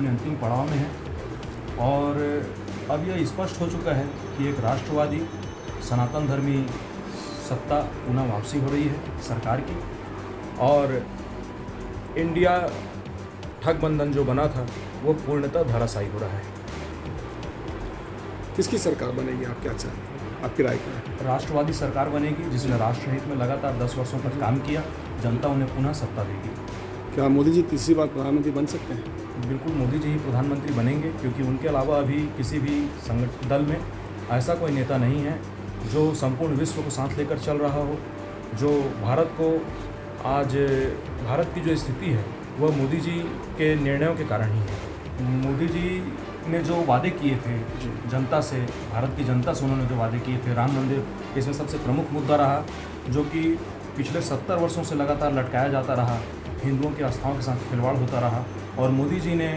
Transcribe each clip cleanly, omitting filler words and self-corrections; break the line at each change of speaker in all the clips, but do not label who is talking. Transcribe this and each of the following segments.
अपने अंतिम पड़ाव में है और अब यह स्पष्ट हो चुका है कि एक राष्ट्रवादी सनातन धर्मी सत्ता पुनः वापसी हो रही है सरकार की और इंडिया ठगबंधन जो बना था वो पूर्णतः धराशायी हो रहा है।
किसकी सरकार बनेगी, आप क्या चाहते हैं, आपकी राय क्या है?
राष्ट्रवादी सरकार बनेगी जिसने राष्ट्रहित में लगातार 10 वर्षों तक काम किया, जनता उन्हें पुनः सत्ता देगी।
क्या मोदी जी तीसरी बार प्रधानमंत्री बन सकते हैं?
बिल्कुल मोदी जी ही प्रधानमंत्री बनेंगे क्योंकि उनके अलावा अभी किसी भी संगठन दल में ऐसा कोई नेता नहीं है जो संपूर्ण विश्व को साथ लेकर चल रहा हो। जो भारत को आज भारत की जो स्थिति है वह मोदी जी के निर्णयों के कारण ही है। मोदी जी ने जो वादे किए थे जनता से, भारत की जनता से उन्होंने जो वादे किए थे, राम मंदिर इसमें सबसे प्रमुख मुद्दा रहा जो कि पिछले 70 वर्षों से लगातार लटकाया जाता रहा, हिंदुओं की आस्थाओं के साथ खिलवाड़ होता रहा और मोदी जी ने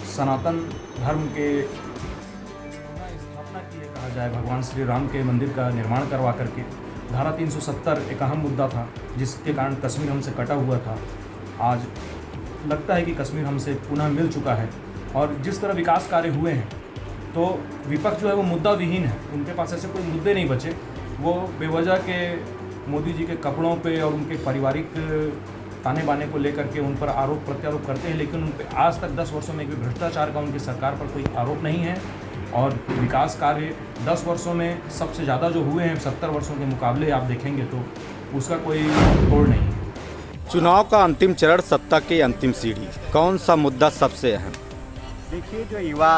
सनातन धर्म के स्थापना की है कहा जाए, भगवान श्री राम के मंदिर का निर्माण करवा करके। धारा 370 एक अहम मुद्दा था जिसके कारण कश्मीर हमसे कटा हुआ था। आज लगता है कि कश्मीर हमसे पुनः मिल चुका है और जिस तरह विकास कार्य हुए हैं तो विपक्ष जो है वो मुद्दा विहीन है, उनके पास ऐसे कोई मुद्दे नहीं बचे। वो बेवजह के मोदी जी के कपड़ों पे और उनके पारिवारिक ताने बाने को लेकर के उन पर आरोप प्रत्यारोप करते हैं, लेकिन उन पर आज तक 10 वर्षों में एक भी भ्रष्टाचार का उनकी सरकार पर कोई आरोप नहीं है और विकास कार्य 10 वर्षों में सबसे ज़्यादा जो हुए हैं 70 वर्षों के मुकाबले आप देखेंगे तो उसका कोई तोड़ नहीं है।
चुनाव का अंतिम चरण, सत्ता की अंतिम सीढ़ी, कौन सा मुद्दा सबसे अहम?
देखिए, जो युवा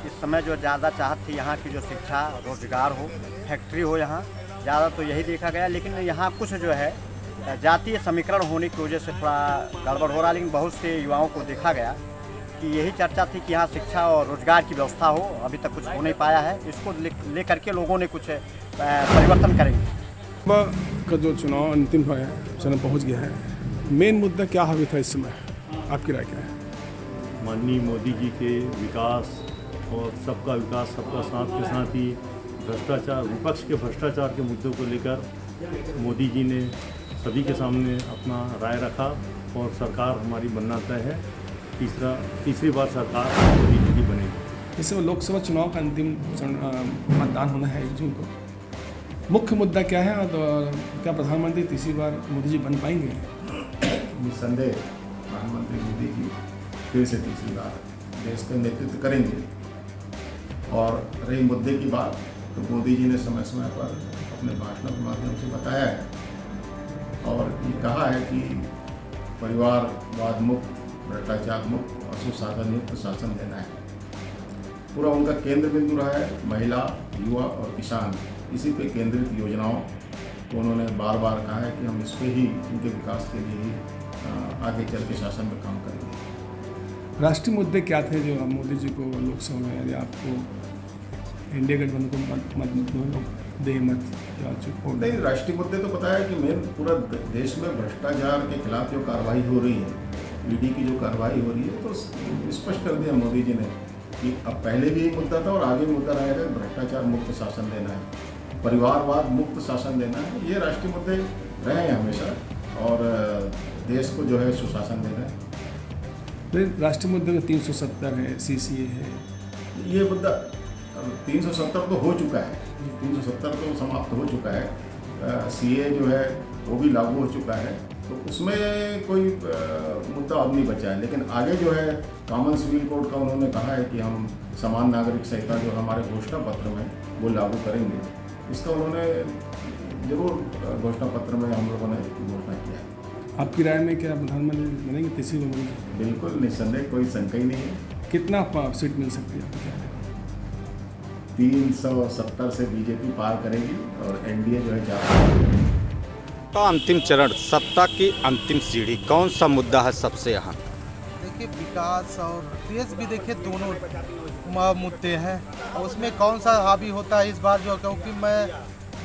इस समय जो ज़्यादा चाहत थी यहाँ की जो शिक्षा रोजगार हो, फैक्ट्री हो, यहाँ ज़्यादा तो यही देखा गया। लेकिन यहाँ कुछ जो है जातीय समीकरण होने की वजह से थोड़ा गड़बड़ हो रहा। लेकिन बहुत से युवाओं को देखा गया कि यही चर्चा थी कि यहाँ शिक्षा और रोजगार की व्यवस्था हो, अभी तक कुछ हो नहीं पाया है। इसको ले करके लोगों ने कुछ परिवर्तन करेंगे।
का जो चुनाव अंतिम चरण पहुँच गया है, मेन मुद्दा क्या हावी था इस समय, आपकी राय क्या है?
माननीय मोदी जी के विकास और सबका विकास सबका साथ के साथ ही भ्रष्टाचार, विपक्ष के भ्रष्टाचार के मुद्दों को लेकर मोदी जी ने सभी के सामने अपना राय रखा और सरकार हमारी बनना तय है। तीसरी बार सरकार मोदी जी की बनेगी।
इस समय लोकसभा चुनाव का अंतिम मतदान होना है 1 जून को। मुख्य मुद्दा क्या है और क्या प्रधानमंत्री तीसरी बार मोदी जी बन पाएंगे?
निस्संदेह प्रधानमंत्री मोदी जी फिर से तीसरी बार देश का नेतृत्व करेंगे। और रही मुद्दे की बात, तो मोदी जी ने समय समय पर अपने भाषणों के माध्यम से बताया है और ये कहा है कि परिवारवाद मुक्त, भ्रष्टाचार मुक्त और सुशासन युक्त शासन देना है। पूरा उनका केंद्र बिंदु रहा है महिला, युवा और किसान। इसी पे केंद्रित योजनाओं को उन्होंने बार बार कहा है कि हम इस पे ही उनके विकास के लिए ही आगे चल के शासन में काम करेंगे।
राष्ट्रीय मुद्दे क्या थे जो मोदी जी को लोकसभा में, यदि आपको इंडिया गठबंधन को दे मत या चुप?
नहीं, राष्ट्रीय मुद्दे तो पता है कि मेन पूरा देश में भ्रष्टाचार के खिलाफ जो कार्रवाई हो रही है, ईडी की जो कार्रवाई हो रही है, तो स्पष्ट कर दिया मोदी जी ने कि अब पहले भी एक मुद्दा था और आगे मुद्दा रहेगा, भ्रष्टाचार मुक्त शासन देना है, परिवारवाद मुक्त शासन देना है। ये राष्ट्रीय मुद्दे रहे हैं हमेशा और देश को जो है सुशासन देना है।
राष्ट्रीय मुद्दे में 370 है, CCA है,
ये मुद्दा 370 तो हो चुका है, 370 तो समाप्त हो चुका है। CA जो है वो भी लागू हो चुका है, तो उसमें कोई मुद्दा अब नहीं बचा है। लेकिन आगे जो है कॉमन सिविल कोड का उन्होंने कहा है कि हम समान नागरिक संहिता जो हमारे घोषणा पत्र में वो लागू करेंगे। इसका उन्होंने जरूर घोषणा पत्र में हम लोगों ने घोषणा किया है।
आपकी राय में क्या प्रधानमंत्री बनेंगे तीसरी बार बनेंगे?
बिल्कुल निस्संदेह, कोई शंका ही नहीं है।
कितना सीट मिल सकती है आपको क्या?
370 से बीजेपी पार करेगी और एनडीए जो है 400।
तो अंतिम चरण, सत्ता की अंतिम सीढ़ी, कौन सा मुद्दा है सबसे अहम?
देखिए, विकास और देश भी देखिए दोनों मुद्दे हैं। उसमें कौन सा हावी होता है इस बार जो, क्योंकि मैं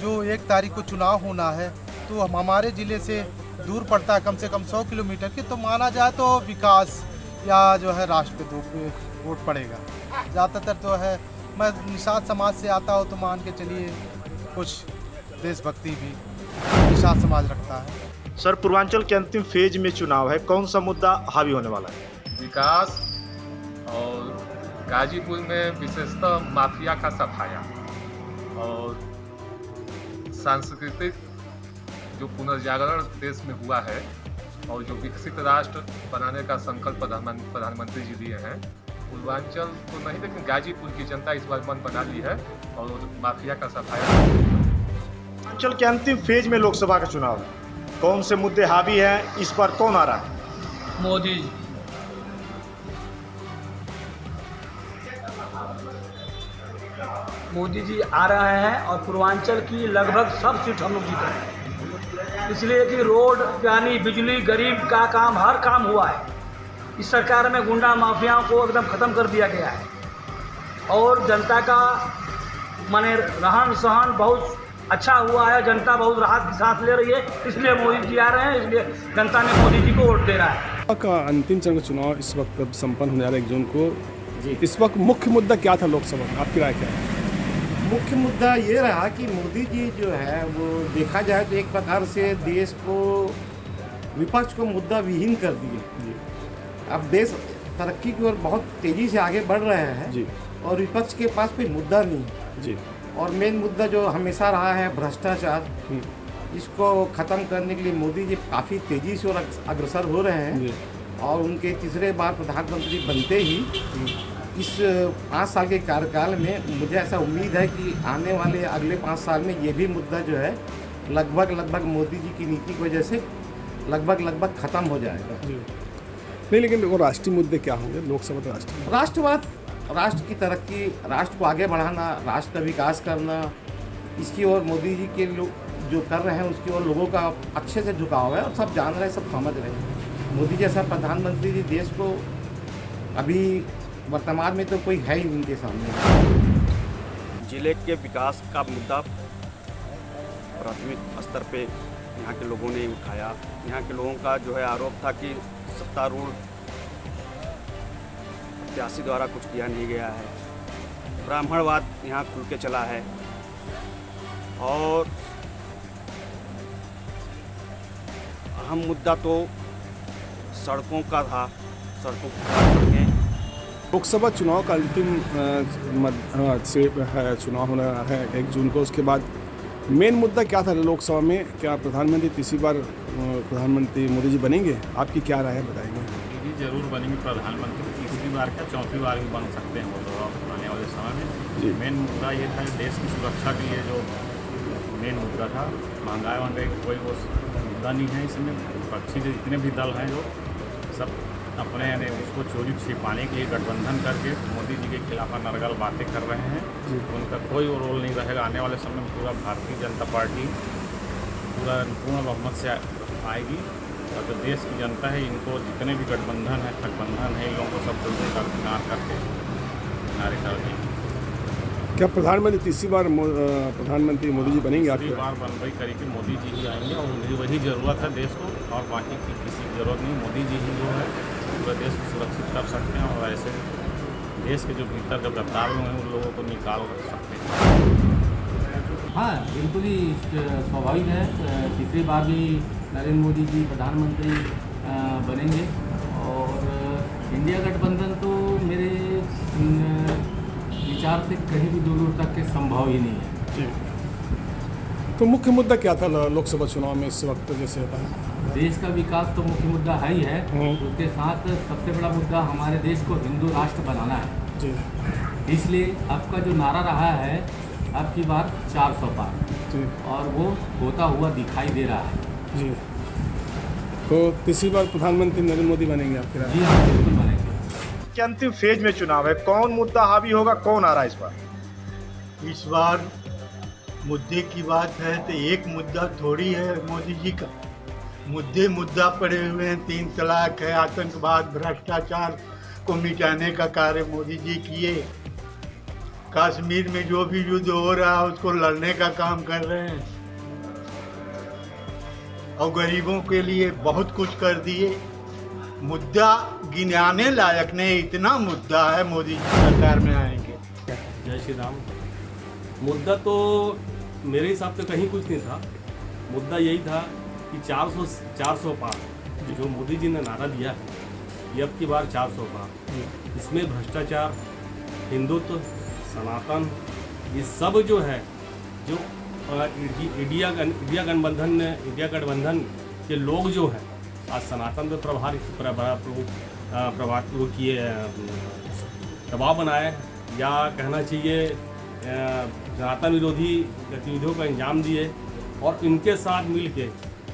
जो 1 तारीख को चुनाव होना है तो हमारे ज़िले से दूर पड़ता है कम से कम 100 किलोमीटर की, तो माना जाए तो विकास या जो है राष्ट्र पे वोट पड़ेगा ज़्यादातर। तो है, मैं निषाद समाज से आता हूँ तो मान के चलिए कुछ देशभक्ति भी निषाद समाज रखता है।
सर, पूर्वांचल के अंतिम फेज में चुनाव है, कौन सा मुद्दा हावी होने वाला है?
विकास और
गाजीपुर में विशेषतः माफिया का सफाया और सांस्कृतिक जो पुनर्जागरण देश में हुआ है और जो विकसित राष्ट्र बनाने का संकल्प प्रधानमंत्री जी लिए हैं, पूर्वांचल तो नहीं लेकिन गाजीपुर की जनता इस बार मन बना ली है और माफिया का सफाया।
पूर्वांचल के अंतिम फेज में लोकसभा का चुनाव है, कौन से मुद्दे हावी हैं, इस पर कौन आ रहा है?
मोदी जी। मोदी जी आ रहे हैं और पूर्वांचल की लगभग सब सीट हम लोग जीत रहे हैं, इसलिए कि रोड, पानी, बिजली, गरीब का काम, हर काम हुआ है। इस सरकार में गुंडा माफियाओं को एकदम ख़त्म कर दिया गया है और जनता का माने रहन सहन बहुत अच्छा हुआ है। जनता बहुत राहत की सांस ले रही है, इसलिए मोदी जी आ रहे हैं, इसलिए जनता ने मोदी जी को वोट दे रहा है।
का अंतिम चरण का चुनाव इस वक्त संपन्न होने वाला 1 जून को जी, इस वक्त मुख्य मुद्दा क्या था लोकसभा में, आपकी राय क्या है?
मुख्य मुद्दा ये रहा कि मोदी जी जो है वो देखा जाए तो एक प्रकार से देश को, विपक्ष को मुद्दा विहीन कर दिए। अब देश तरक्की की ओर बहुत तेज़ी से आगे बढ़ रहे हैं जी, और विपक्ष के पास कोई मुद्दा नहीं जी। और मेन मुद्दा जो हमेशा रहा है भ्रष्टाचार, इसको ख़त्म करने के लिए मोदी जी काफ़ी तेज़ी से और अग्रसर हो रहे हैं और उनके तीसरे बार प्रधानमंत्री बनते ही इस 5 साल के कार्यकाल में मुझे ऐसा उम्मीद है कि आने वाले अगले 5 साल में ये भी मुद्दा जो है लगभग मोदी जी की नीति की वजह से लगभग ख़त्म हो जाएगा।
नहीं, लेकिन वो राष्ट्रीय मुद्दे क्या होंगे? लोकसभा तो
राष्ट्रवाद, राष्ट्र की तरक्की, राष्ट्र को आगे बढ़ाना, राष्ट्र का विकास करना, इसकी ओर मोदी जी के लोग जो कर रहे हैं उसकी ओर लोगों का अच्छे से झुकाव है और सब जान रहे हैं, सब समझ रहे हैं। मोदी जैसा प्रधानमंत्री जी देश को अभी वर्तमान में तो कोई है ही उनके सामने।
जिले के विकास का मुद्दा प्राथमिक स्तर पे यहाँ के लोगों ने उठाया। यहाँ के लोगों का जो है आरोप था कि सत्तारूढ़ प्रत्याशी द्वारा कुछ किया नहीं गया है। ब्राह्मणवाद यहाँ खुल के चला है और अहम मुद्दा तो सड़कों का था। सड़कों की
लोकसभा चुनाव का अंतिम चुनाव होना है 1 जून को, उसके बाद मेन मुद्दा क्या था लोकसभा में? क्या प्रधानमंत्री तीसरी बार प्रधानमंत्री मोदी जी बनेंगे? आपकी क्या राय है, बताएंगे?
जी जरूर बनेंगे प्रधानमंत्री, तीसरी बार क्या 4थी बार भी बन सकते हैं वो लोग आने वाले समय में। मेन मुद्दा ये था देश की सुरक्षा के लिए, जो मेन मुद्दा था। महंगाई कोई वो मुद्दा नहीं है इसमें। विपक्षी जो जितने भी दल हैं जो सब अपने यानी उसको चोरी छिपाने के लिए गठबंधन करके मोदी जी के खिलाफ अनर्गल बातें कर रहे हैं। उनका कोई रोल नहीं रहेगा। आने वाले समय में पूरा भारतीय जनता पार्टी पूरा पूर्ण बहुमत से आएगी और जो देश की जनता है, इनको जितने भी गठबंधन है, ठगबंधन है, इन लोगों को सब लोगों का किनार करके किनारे कर देंगे।
क्या प्रधानमंत्री तीसरी बार प्रधानमंत्री मोदी जी बनेंगे?
तीसरी बार बनवाई करेगी मोदी जी ही आएंगे और उन्हें वही ज़रूरत है देश को, और बाकी की किसी की ज़रूरत नहीं। मोदी जी ही जो है पूरे देश को सुरक्षित कर सकते हैं और ऐसे देश के जो भीतर जो गद्दार लोग हैं उन लोगों को निकाल सकते हैं।
हाँ, बिल्कुल ही स्वाभाविक है। तीसरी बार भी नरेंद्र मोदी जी प्रधानमंत्री बनेंगे और इंडिया गठबंधन तो मेरे विचार से कहीं भी दूर तक के संभव ही नहीं है
जी। तो मुख्य मुद्दा क्या था लोकसभा चुनाव में इस वक्त? जैसे होता है
देश का विकास तो मुख्य मुद्दा है ही है, उसके साथ सबसे बड़ा मुद्दा हमारे देश को हिंदू राष्ट्र बनाना है जी। इसलिए आपका जो नारा रहा है अब की बार 400 पार, और वो होता हुआ दिखाई दे रहा है
जी। तो तीसरी बार प्रधानमंत्री नरेंद्र मोदी बनेंगे आपके राय?
जी हाँ, बिल्कुल बनेंगे।
कि अंतिम फेज में चुनाव है, कौन मुद्दा हावी होगा, कौन आ रहा है इस बार?
इस बार मुद्दे की बात है तो एक मुद्दा थोड़ी है मोदी जी का। मुद्दा पड़े हुए हैं, 3 तलाक है, आतंकवाद, भ्रष्टाचार को मिटाने का कार्य मोदी जी किए। कश्मीर में जो भी युद्ध हो रहा है उसको लड़ने का काम कर रहे हैं और गरीबों के लिए बहुत कुछ कर दिए। मुद्दा गिनाने लायक नहीं, इतना मुद्दा है मोदी जी सरकार में आएंगे।
जय श्री राम। मुद्दा तो मेरे हिसाब से कहीं कुछ नहीं था। मुद्दा यही था कि 400 पार जो मोदी जी ने नारा दिया है, ये अब की बार 400 पार। इसमें भ्रष्टाचार, हिंदुत्व, सनातन, ये सब जो है, जो इंडिया गठबंधन के लोग जो हैं आज सनातन पे दबाव बनाए, या कहना चाहिए सनातन विरोधी गतिविधियों का अंजाम दिए, और इनके साथ मिल के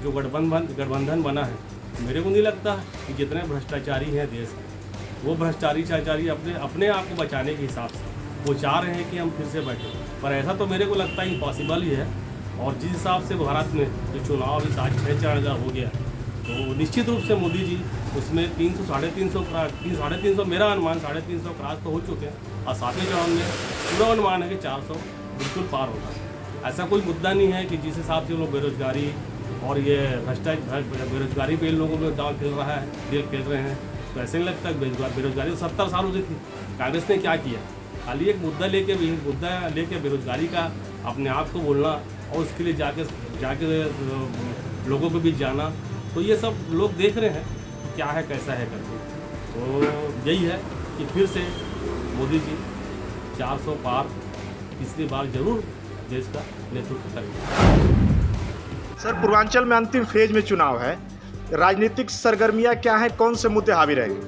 जो गठबंधन बना है, मेरे को नहीं लगता कि जितने भ्रष्टाचारी हैं देश में, वो भ्रष्टाचारी अपने आप को बचाने के हिसाब से वो चाह रहे हैं कि हम फिर से बैठें, पर ऐसा तो मेरे को लगता है इम्पॉसिबल ही है। और जिस हिसाब से भारत में जो चुनाव अभी 6 चरण का हो गया, तो निश्चित रूप से मोदी जी उसमें 300 साढ़े 300 मेरा अनुमान 350 क्रॉस तो हो चुके हैं, और 7वें चरण में पूरा अनुमान है कि 400 बिल्कुल पार होगा। ऐसा कोई मुद्दा नहीं है कि जिस हिसाब से लोग बेरोजगारी और ये बेरोजगारी पे इन लोगों में दाव खेल रहे हैं, तो ऐसे नहीं लगता बेरोजगारी तो 70 सालों से थी। कांग्रेस ने क्या किया? खाली एक मुद्दा लेके बेरोजगारी का अपने आप को बोलना, और उसके लिए जाके लोगों के बीच जाना, तो ये सब लोग देख रहे हैं कि क्या है कैसा है करके। तो यही है कि फिर से मोदी जी 400 पार तीसरी बार जरूर देश का नेतृत्व करेंगे।
सर, पूर्वांचल में अंतिम फेज में चुनाव है, राजनीतिक सरगर्मियां क्या हैं, कौन से मुद्दे हावी रहेंगे?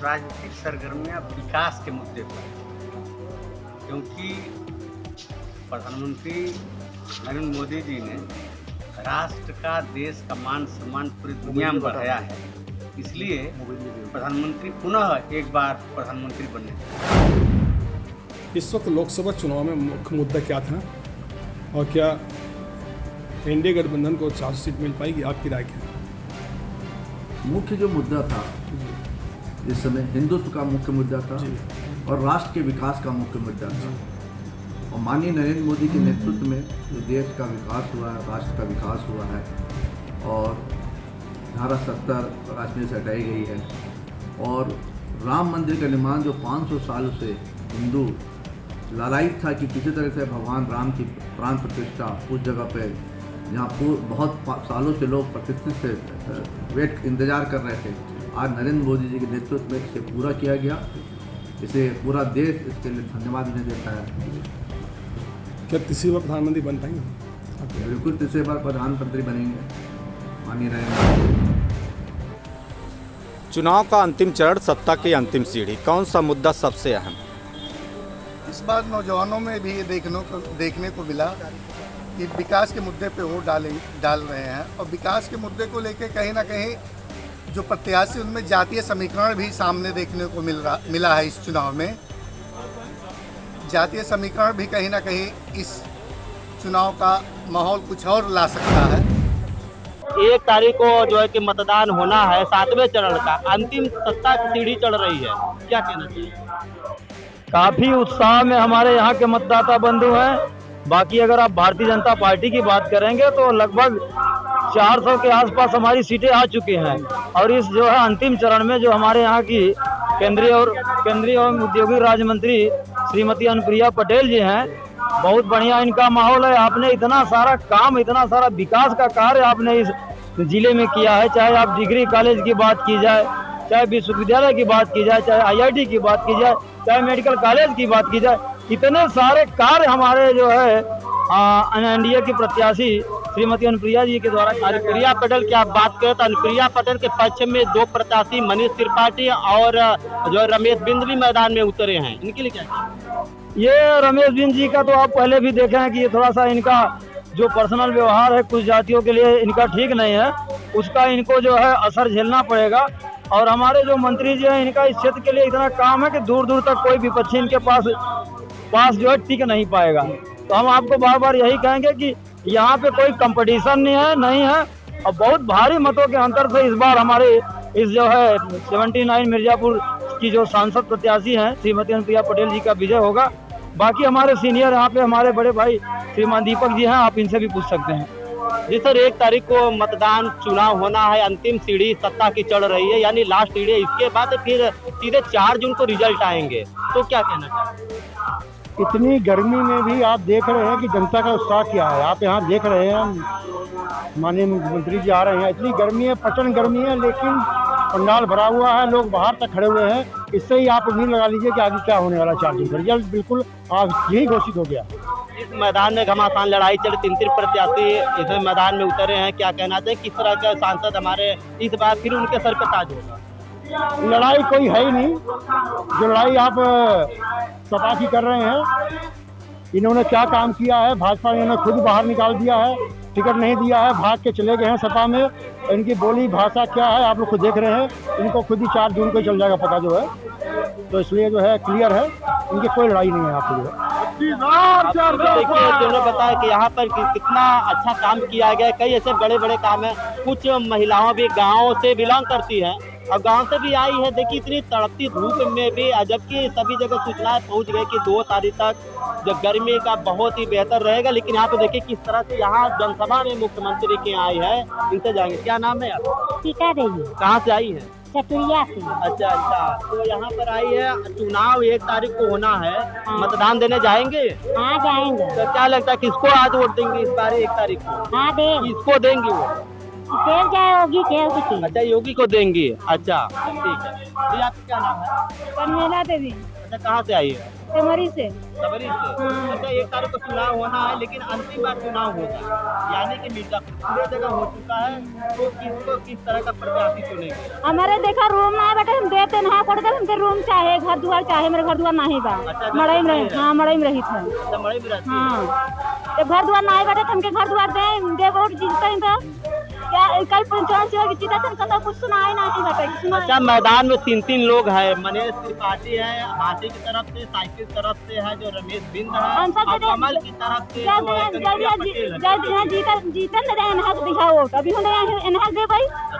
राजनीतिक सरगर्मियां विकास के मुद्दे पर, क्योंकि प्रधानमंत्री नरेंद्र मोदी जी ने राष्ट्र का, देश का मान सम्मान पूरी दुनिया में बढ़ाया है, इसलिए प्रधानमंत्री पुनः एक बार प्रधानमंत्री बने।
इस वक्त लोकसभा चुनाव में मुख्य मुद्दा क्या था, और क्या एनडीए गठबंधन को 400 सीट मिल पाएगी? आपकी राय क्या है?
मुख्य जो मुद्दा था इस समय हिंदुत्व का मुख्य मुद्दा था, और राष्ट्र के विकास का मुख्य मुद्दा था। और माननीय नरेंद्र मोदी के नेतृत्व में जो देश का विकास हुआ है, राष्ट्र का विकास हुआ है, और धारा 70 राजनीति से हटाई गई है, और राम मंदिर का निर्माण जो 500 सालों से हिंदू लालायित था कि किसी तरह से भगवान राम की प्राण प्रतिष्ठा उस जगह पे, जहाँ बहुत सालों से लोग प्रतिष्ठित से इंतजार कर रहे थे, आज नरेंद्र मोदी जी के नेतृत्व में इसे पूरा किया गया। इसे पूरा देश इसके लिए धन्यवाद देने देता है।
क्या तीसरी बार प्रधानमंत्री बन पाएंगे?
बिल्कुल तीसरी बार प्रधानमंत्री बनेंगे माननीय नरेंद्र मोदी।
चुनाव का अंतिम चरण, सत्ता की अंतिम सीढ़ी, कौन सा मुद्दा सबसे अहम?
इस बार नौजवानों में भी ये देखने को मिला कि विकास के मुद्दे पे वोट डाल रहे हैं, और विकास के मुद्दे को लेकर कहीं ना कहीं जो प्रत्याशी उनमें जातीय समीकरण भी सामने देखने को मिला है। इस चुनाव में जातीय समीकरण भी कहीं ना कहीं इस चुनाव का माहौल कुछ और ला सकता है।
1 तारीख को जो है कि मतदान होना है, 7वें चरण का अंतिम सत्ता की सीढ़ी चढ़ रही है, क्या कहना चाहिए?
काफ़ी उत्साह में हमारे यहाँ के मतदाता बंधु हैं। बाकी अगर आप भारतीय जनता पार्टी की बात करेंगे तो लगभग 400 के आसपास हमारी सीटें आ चुकी हैं, और इस जो है अंतिम चरण में जो हमारे यहाँ की केंद्रीय और उद्योगिक राज्य मंत्री श्रीमती अनुप्रिया पटेल जी हैं, बहुत बढ़िया इनका माहौल है। आपने इतना सारा काम, इतना सारा विकास का कार्य आपने इस जिले में किया है, चाहे आप डिग्री कॉलेज की बात की जाए, चाहे विश्वविद्यालय की बात की जाए, चाहे आईआईटी की बात की जाए, चाहे मेडिकल कॉलेज की बात की जाए, इतने सारे कार्य हमारे जो है एनडीए की प्रत्याशी श्रीमती अनुप्रिया जी के द्वारा।
अनुप्रिया पटेल की आप बात करें तो अनुप्रिया पटेल के पक्ष में 2 प्रत्याशी मनीष त्रिपाठी और जो रमेश बिंद भी मैदान में उतरे हैं, इनके लिए क्या?
ये रमेश बिंद जी का तो आप पहले भी देखे हैं कि ये थोड़ा सा इनका जो पर्सनल व्यवहार है कुछ जातियों के लिए इनका ठीक नहीं है, उसका इनको जो है असर झेलना पड़ेगा। और हमारे जो मंत्री जी हैं, इनका इस क्षेत्र के लिए इतना काम है कि दूर दूर तक कोई विपक्षी इनके पास जो है टिक नहीं पाएगा। तो हम आपको बार बार यही कहेंगे कि यहाँ पे कोई कंपटीशन नहीं है, और बहुत भारी मतों के अंतर से इस बार हमारे इस जो है 79 मिर्जापुर की जो सांसद प्रत्याशी हैं श्रीमती अनुप्रिया पटेल जी का विजय होगा। बाकी हमारे सीनियर यहाँ पे हमारे बड़े भाई श्रीमान दीपक जी हैं, आप इनसे भी पूछ सकते हैं।
जी सर, 1 तारीख को मतदान चुनाव होना है, अंतिम सीढ़ी सत्ता की चढ़ रही है, यानी लास्ट सीढ़ी। इसके बाद फिर सीधे 4 जून को रिजल्ट आएंगे, तो क्या कहना चाहिए?
इतनी गर्मी में भी आप देख रहे हैं कि जनता का उत्साह क्या है। आप यहाँ देख रहे हैं माननीय मुख्यमंत्री जी आ रहे हैं, इतनी गर्मी है, प्रचंड गर्मी है, लेकिन पंडाल भरा हुआ है, लोग बाहर तक खड़े हुए हैं। इससे ही आप उम्मीद लगा लीजिए कि आगे क्या होने वाला 4 जून का रिजल्ट बिल्कुल आज यही घोषित हो गया।
इस मैदान में घमासान लड़ाई चली, 3 प्रत्याशी इस मैदान में उतरे हैं, क्या कहना चाहिए, किस तरह के सांसद हमारे इस बार फिर उनके सर पे ताज होगा?
लड़ाई कोई है ही नहीं, जो लड़ाई आप सपा की कर रहे हैं। इन्होंने क्या काम किया है, भाजपा ने इन्हें खुद बाहर निकाल दिया है, टिकट नहीं दिया है, भाग के चले गए हैं सपा में। इनकी बोली भाषा क्या है आप लोग खुद देख रहे हैं, इनको खुद ही 4 जून को ही चल जाएगा पता जो है। तो इसलिए जो है क्लियर है, इनकी कोई लड़ाई नहीं है यहाँ पे जो है।
देखिए उन्होंने बताया कि यहाँ पर कितना अच्छा काम किया गया है, कई ऐसे बड़े बड़े काम है। कुछ महिलाओं भी गाँव से बिलोंग करती हैं और गांव से भी आई है। देखिए इतनी तड़पती धूप में भी, जबकि सभी जगह सूचनाएं पहुंच गई कि 2 तारीख तक जब गर्मी का बहुत ही बेहतर रहेगा, लेकिन यहाँ पे देखिए किस तरह से यहाँ जनसभा में मुख्यमंत्री के आई है। इनसे जाएंगे, क्या नाम है आपका?
टीका देवी।
कहाँ से आई है?
चतुरिया से।
अच्छा, तो यहाँ पर आई है। चुनाव 1 तारीख को होना है, मतदान देने जाएंगे?
हाँ जाएंगे।
तो क्या लगता है किसको आज वोट देंगे इस बार 1 तारीख को?
हाँ देंगे।
किसको देंगे वो?
देव जाए योगी के।
अच्छा, योगी को देंगे। अच्छा ठीक है। ये आपका क्या नाम है?
कर्मेला देवी।
अच्छा, कहाँ से आई है?
सेमरी से।
सबरी से। अच्छा, 1 तारीख को चुनाव होना है, लेकिन अंतिम बार चुनाव होगा, यानी कि मिर्जापुर पूरे जगह हो चुका है, तो किसको किस तरह का प्रत्याशी चुनेंगे?
हमारे देखा रूम ना बेटा, हम देते ना पड़ते, हमके रूम चाहे, घर द्वार चाहे। मेरे घर द्वार नहीं बा। मड़ई में रही। हाँ मड़ई में रही था।
अच्छा, मड़ई में रहती है।
हाँ तो घर द्वार नहीं बेटा, हमके घर द्वार दे वोट जीतते तो क्या कल 55 जीता तो कुछ सुनाए नहीं बेटा।
अच्छा, मैदान में 3 लोग हैं, मनीष त्रिपाठी है हाथी की तरफ से, साइकिल तरफ से है जो रमेश बिंद है, और कमल की तरफ से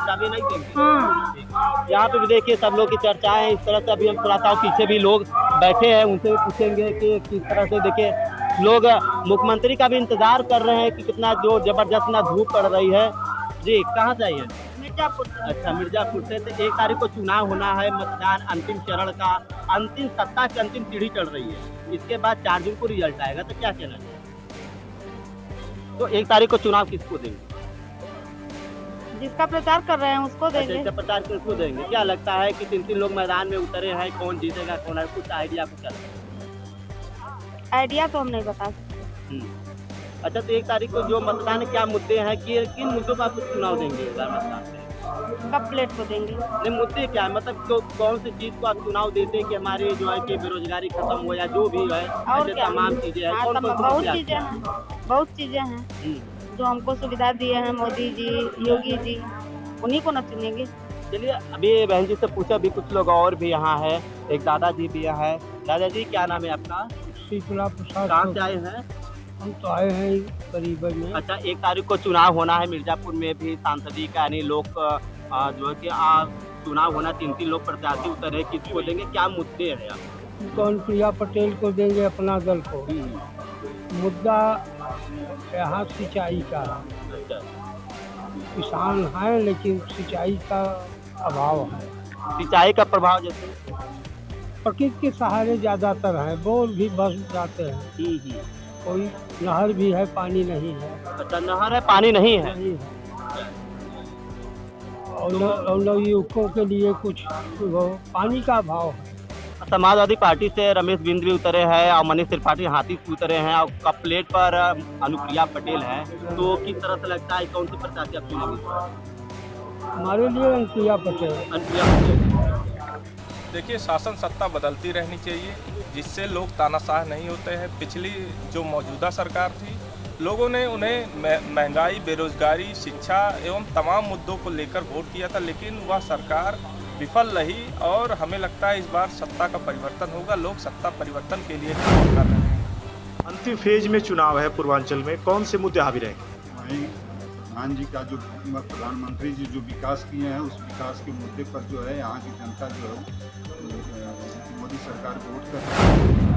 अभी नहीं देंगे। यहाँ पे भी देखिए सब लोग की चर्चा है इस तरह से। अभी हम थोड़ा सा पीछे भी लोग बैठे हैं, उनसे भी पूछेंगे कि किस तरह से। देखिए लोग मुख्यमंत्री का भी इंतजार कर रहे हैं कि कितना जो जबरदस्त ना धूप पड़ रही है। जी कहाँ से आई है?
मिर्जापुर।
अच्छा, मिर्जापुर से। तो 1 तारीख को चुनाव होना है, मतदान अंतिम चरण का, अंतिम सत्ता की अंतिम सीढ़ी चल रही है। इसके बाद 4 जून को रिजल्ट आएगा, तो क्या कहना चाहिए? तो 1 तारीख को चुनाव किसको देंगे?
जिसका प्रचार कर रहे हैं उसको देंगे।
अच्छा, प्रचार किसको देंगे? क्या लगता है कि 3 लोग मैदान में उतरे हैं, कौन जीतेगा कौन है, कुछ आइडिया कुछ अलग?
आइडिया तो हम नहीं बता सकते।
अच्छा, तो 1 तारीख को जो मतदान है, क्या मुद्दे हैं कि किन मुद्दों पर आप चुनाव देंगे इस बार मतदान में?
कब प्लेट को देंगे?
नहीं, मुद्दे क्या है, मतलब तो कौन सी चीज को आप चुनाव देते हैं कि हमारी जो है कि बेरोजगारी खत्म हो या जो भी है,
और क्या
तमाम चीजें हैं?
हाँ, बहुत चीजें हैं जो हमको सुविधा दिए हैं मोदी जी, योगी जी, उन्हीं को न चुनेंगे।
चलिए अभी बहन जी से पूछा, अभी कुछ लोग और भी यहाँ है, एक दादाजी भी यहाँ है। दादाजी क्या नाम है आपका?
शीतला प्रसाद।
कहाँ से आए हैं?
हम तो आए हैं करीब में।
अच्छा, 1 तारीख को चुनाव होना है, मिर्जापुर में भी सांसदी का यानी लोग जो है कि चुनाव होना, 3 लोग प्रत्याशी उतरे, किसको देंगे, क्या मुद्दे हैं?
कौन प्रिया पटेल को देंगे, अपना दल को। मुद्दा यहाँ सिंचाई का है। किसान हैं लेकिन सिंचाई का अभाव है।
सिंचाई का प्रभाव जैसे
प्रकृति के सहारे ज़्यादातर हैं, बोर भी बस जाते हैं। कोई नहर भी है, पानी नहीं है।
अच्छा, नहर है, पानी नहीं है।
और नवयुवकों के लिए कुछ पानी का अभाव है।
समाजवादी पार्टी से रमेश बिंद भी उतरे हैं और मनीष त्रिपाठी हाथी से उतरे हैं, और कप प्लेट पर अनुप्रिया पटेल है। तो किस तरह से लगता है कौन सी प्रत्याशी आप चुनेंगे?
हमारे लिए अनुप्रिया पटेल।
देखिए, शासन सत्ता बदलती रहनी चाहिए, जिससे लोग तानाशाह नहीं होते हैं। पिछली जो मौजूदा सरकार थी, लोगों ने उन्हें महंगाई, बेरोजगारी, शिक्षा एवं तमाम मुद्दों को लेकर वोट किया था, लेकिन वह सरकार विफल रही। और हमें लगता है इस बार सत्ता का परिवर्तन होगा, लोग सत्ता परिवर्तन के लिए वोट कर रहे हैं।
अंतिम फेज में चुनाव है पूर्वांचल में, कौन से मुद्दे हावी रहेंगे?
वहीं प्रधान जी का जो प्रधानमंत्री जी जो विकास किए हैं, उस विकास के मुद्दे पर जो है यहाँ की जनता जो है मोदी सरकार को वोट कर रही है।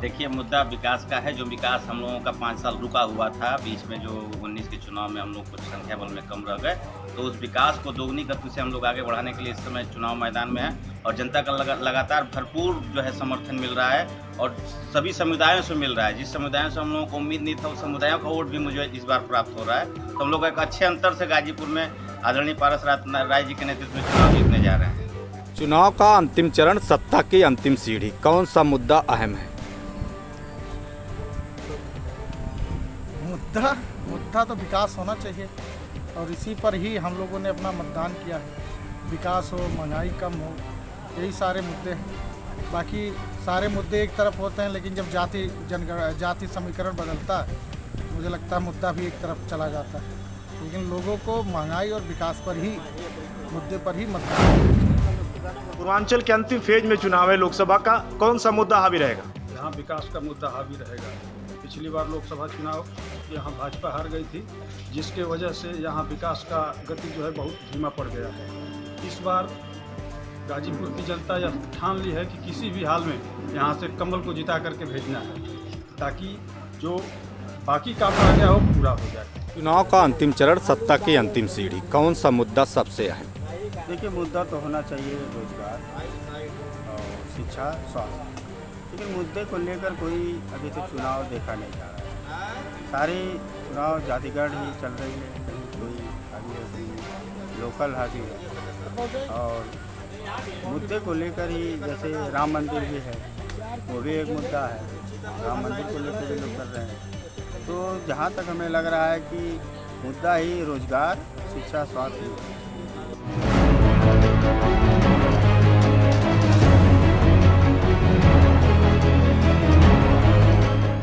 देखिए, मुद्दा विकास का है। जो विकास हम लोगों का 5 साल रुका हुआ था, बीच में जो 19 के चुनाव में हम लोग कुछ संख्या बल में कम रह गए, तो उस विकास को दोगुनी गति से हम लोग आगे बढ़ाने के लिए इस समय चुनाव मैदान में है। और जनता का लगातार भरपूर जो है समर्थन मिल रहा है, और सभी समुदायों से मिल रहा है। जिस समुदायों से हम लोगों को उम्मीद नहीं था, उस समुदायों का वोट भी मुझे इस बार प्राप्त हो रहा है। तो हम लोग एक अच्छे अंतर से गाजीपुर में आदरणीय पारस राय जी के नेतृत्व में चुनाव जीतने जा रहे हैं।
चुनाव का अंतिम चरण, सत्ता की अंतिम सीढ़ी, कौन सा मुद्दा अहम है?
मुद्दा तो विकास होना चाहिए और इसी पर ही हम लोगों ने अपना मतदान किया है। विकास हो, महंगाई कम हो, यही सारे मुद्दे हैं। बाकी सारे मुद्दे एक तरफ होते हैं, लेकिन जब जाति समीकरण बदलता है, मुझे लगता है मुद्दा भी एक तरफ चला जाता है। लेकिन लोगों को महंगाई और विकास पर ही, मुद्दे पर ही मतदान।
पूर्वांचल के अंतिम फेज में चुनाव है लोकसभा का, कौन सा मुद्दा हावी रहेगा?
यहाँ विकास का मुद्दा हावी रहेगा। पिछली बार लोकसभा चुनाव यहाँ भाजपा हार गई थी, जिसके वजह से यहाँ विकास का गति जो है बहुत धीमा पड़ गया है। इस बार गाजीपुर की जनता यह ठान ली है कि किसी भी हाल में यहाँ से कमल को जिता करके भेजना है, ताकि जो बाकी काम रह गया हो पूरा हो जाए।
चुनाव का अंतिम चरण, सत्ता की अंतिम सीढ़ी, कौन सा मुद्दा सबसे अहम?
देखिए, मुद्दा तो होना चाहिए रोजगार और शिक्षा, स्वास्थ्य, लेकिन मुद्दे को लेकर कोई अभी तक चुनाव देखा नहीं जा रहा है। सारे चुनाव जातिगढ़ ही चल रही है, कहीं कोई हावी है, कहीं लोकल हावी है। और मुद्दे को लेकर ही, जैसे राम मंदिर भी है, वो भी एक मुद्दा है। राम मंदिर को लेकर भी लोग कर रहे हैं। तो जहाँ तक हमें लग रहा है कि मुद्दा ही रोजगार, शिक्षा, स्वास्थ्य।